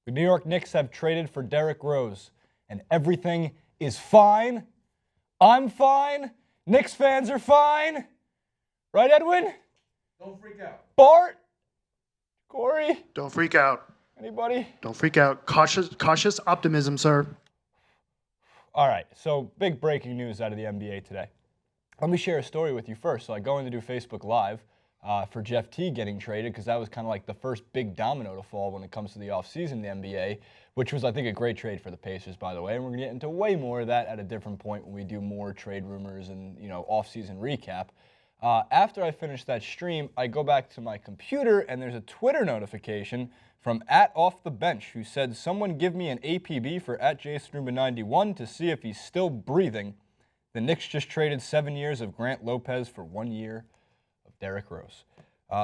The New York Knicks have traded for Derrick Rose, and everything is fine. I'm fine. Knicks fans are fine. Right, Edwin? Don't freak out. Bart? Corey? Don't freak out. Anybody? Don't freak out. Cautious optimism, sir. All right, so big breaking news out of the NBA today. Let me share a story with you first. So I go in to do Facebook Live for Jeff Teague getting traded because that was kind of like the first big domino to fall when it comes to the offseason in the NBA, which was, I think, a great trade for the Pacers, by the way. And we're going to get into way more of that at a different point when we do more trade rumors and, offseason recap. After I finish that stream, I go back to my computer and there's a Twitter notification from @OffTheBench who said, someone give me an APB for @JasonRubin91 to see if he's still breathing. The Knicks just traded 7 years of Grant Lopez for 1 year of Derrick Rose.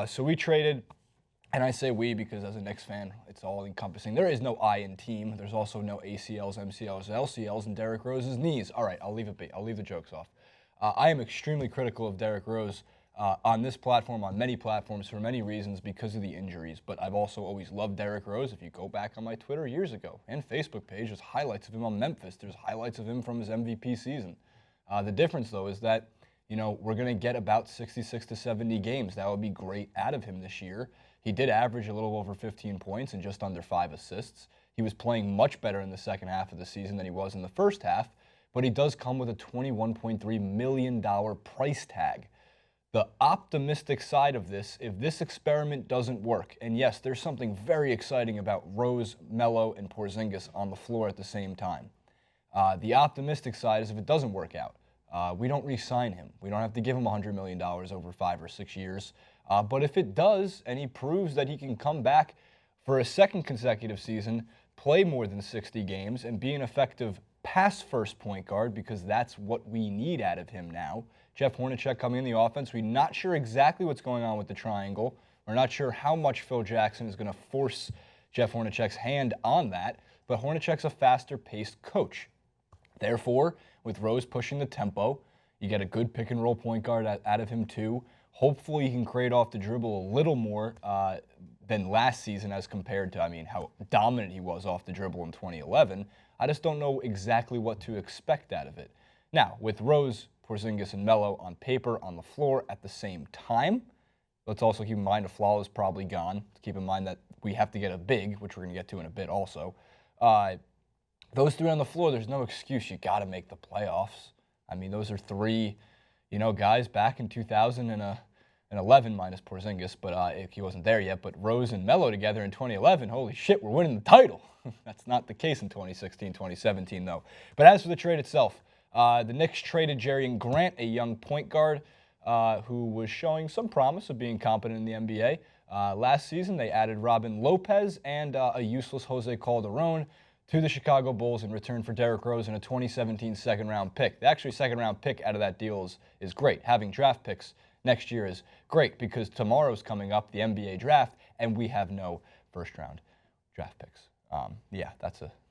So we traded, and I say we because as a Knicks fan, it's all encompassing. There is no I in team. There's also no ACLs, MCLs, LCLs in Derrick Rose's knees. All right, I'll leave it be. I'll leave the jokes off. I am extremely critical of Derrick Rose on this platform, on many platforms, for many reasons because of the injuries. But I've also always loved Derrick Rose. If you go back on my Twitter years ago and Facebook page, there's highlights of him on Memphis. There's highlights of him from his MVP season. The difference, though, is that, we're going to get about 66 to 70 games. That would be great out of him this year. He did average a little over 15 points and just under 5 assists. He was playing much better in the second half of the season than he was in the first half, but he does come with a $21.3 million price tag. The optimistic side of this, if this experiment doesn't work, and yes, there's something very exciting about Rose, Melo, and Porzingis on the floor at the same time. The optimistic side is if it doesn't work out, we don't re-sign him. We don't have to give him $100 million over 5 or 6 years. But if it does, and he proves that he can come back for a second consecutive season, play more than 60 games, and be an effective pass-first point guard, because that's what we need out of him now. Jeff Hornacek coming in the offense. We're not sure exactly what's going on with the triangle. We're not sure how much Phil Jackson is going to force Jeff Hornacek's hand on that, but Hornacek's a faster-paced coach. Therefore, with Rose pushing the tempo, you get a good pick-and-roll point guard out of him too. Hopefully he can create off the dribble a little more than last season as compared to, how dominant he was off the dribble in 2011. I just don't know exactly what to expect out of it. Now, with Rose, Porzingis, and Melo on paper, on the floor at the same time, let's also keep in mind Aflalo is probably gone. Keep in mind that we have to get a big, which we're going to get to in a bit also. Those three on the floor, there's no excuse. You got to make the playoffs. Those are three, guys back in 2011 minus Porzingis, but he wasn't there yet. But Rose and Melo together in 2011, holy shit, we're winning the title. That's not the case in 2016, 2017, though. But as for the trade itself, the Knicks traded Jerian Grant, a young point guard who was showing some promise of being competent in the NBA. Last season, they added Robin Lopez and a useless Jose Calderon to the Chicago Bulls in return for Derrick Rose and a 2017 second-round pick. The actually second-round pick out of that deal is great. Having draft picks next year is great because tomorrow's coming up, the NBA draft, and we have no first-round draft picks.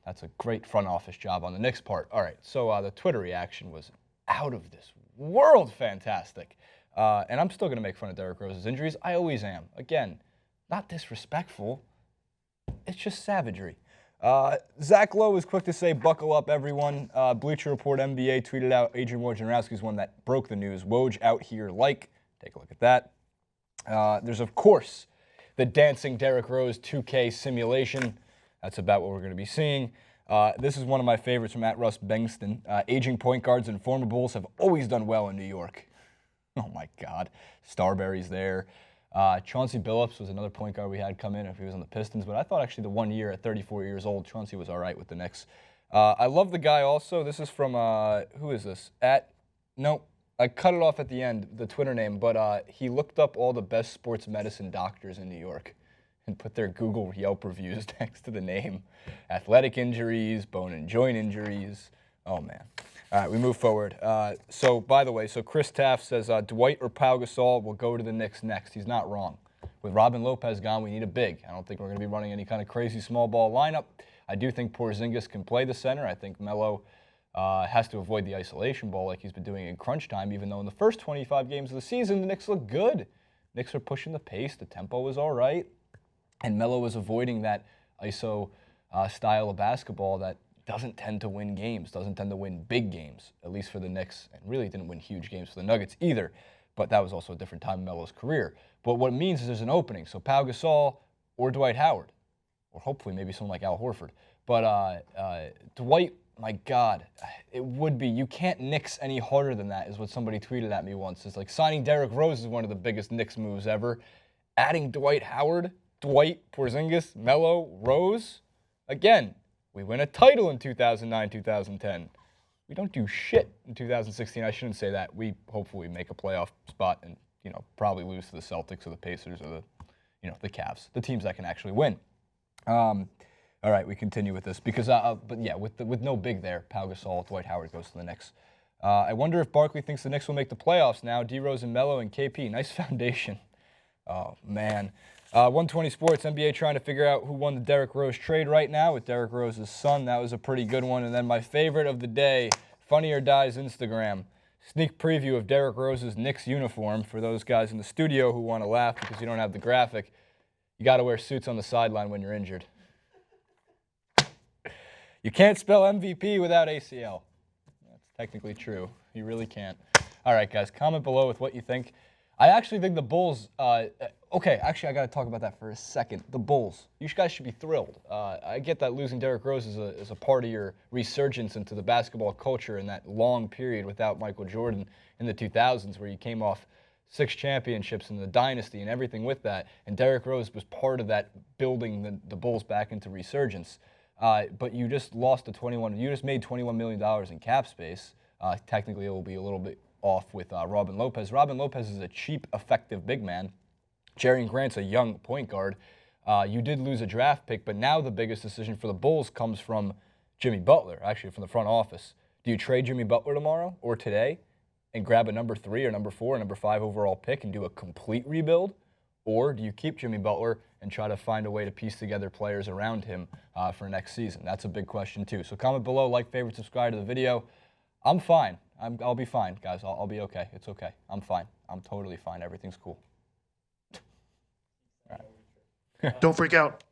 That's a great front office job on the Knicks' part. All right, so the Twitter reaction was out of this world fantastic. And I'm still going to make fun of Derrick Rose's injuries. I always am. Again, not disrespectful. It's just savagery. Zach Lowe was quick to say, buckle up, everyone. Bleacher Report NBA tweeted out Adrian Wojnarowski's one that broke the news. Woj out here like. Take a look at that. There's, of course, the dancing Derrick Rose 2K simulation. That's about what we're going to be seeing. This is one of my favorites from @Russ Bengston. Aging point guards and former Bulls have always done well in New York. Oh, my God. Starberry's there. Chauncey Billups was another point guard we had come in if he was on the Pistons, but I thought actually the 1 year at 34 years old, Chauncey was all right with the Knicks. I love the guy also. This is from, who is this? I cut it off at the end, the Twitter name, but he looked up all the best sports medicine doctors in New York and put their Google Yelp reviews next to the name. Athletic injuries, bone and joint injuries. Oh, man. All right, we move forward. So, by the way, Kristaps says Dwight or Pau Gasol will go to the Knicks next. He's not wrong. With Robin Lopez gone, we need a big. I don't think we're going to be running any kind of crazy small ball lineup. I do think Porzingis can play the center. I think Melo has to avoid the isolation ball like he's been doing in crunch time, even though in the first 25 games of the season, the Knicks look good. Knicks are pushing the pace. The tempo was all right. And Melo was avoiding that ISO style of basketball that doesn't tend to win games, doesn't tend to win big games, at least for the Knicks, and really didn't win huge games for the Nuggets either. But that was also a different time in Melo's career. But what it means is there's an opening. So Pau Gasol or Dwight Howard, or hopefully maybe someone like Al Horford. But Dwight, my God, it would be. You can't Knicks any harder than that, is what somebody tweeted at me once. It's like signing Derrick Rose is one of the biggest Knicks moves ever. Adding Dwight Howard, Dwight, Porzingis, Melo, Rose. Again, we win a title in 2009, 2010. We don't do shit in 2016. I shouldn't say that. We hopefully make a playoff spot and, probably lose to the Celtics or the Pacers or the Cavs, the teams that can actually win. All right, we continue with this because, but yeah, with no big there, Pau Gasol, Dwight Howard goes to the Knicks. I wonder if Barkley thinks the Knicks will make the playoffs now. D Rose and Melo and KP, nice foundation. Oh man, 120 Sports, NBA trying to figure out who won the Derrick Rose trade right now with Derrick Rose's son. That was a pretty good one. And then my favorite of the day, Funny or Die's Instagram. Sneak preview of Derrick Rose's Knicks uniform for those guys in the studio who want to laugh because you don't have the graphic. You got to wear suits on the sideline when you're injured. You can't spell MVP without ACL. That's technically true. You really can't. All right, guys, comment below with what you think. I actually think the Bulls, okay, actually I got to talk about that for a second. The Bulls, you guys should be thrilled. I get that losing Derrick Rose is a part of your resurgence into the basketball culture in that long period without Michael Jordan in the 2000s where you came off 6 championships and the dynasty and everything with that. And Derrick Rose was part of that building the Bulls back into resurgence. But you just you just made $21 million in cap space. Technically it will be a little bit off with Robin Lopez. Robin Lopez is a cheap, effective big man. Jerian Grant's a young point guard. You did lose a draft pick, but now the biggest decision for the Bulls comes from Jimmy Butler, actually from the front office. Do you trade Jimmy Butler tomorrow or today and grab a number 3 or number 4 or number 5 overall pick and do a complete rebuild? Or do you keep Jimmy Butler and try to find a way to piece together players around him for next season? That's a big question too. So comment below, like, favorite, subscribe to the video. I'm fine. I'll be fine, guys. I'll be okay. It's okay. I'm fine. I'm totally fine. Everything's cool. All right. Don't freak out.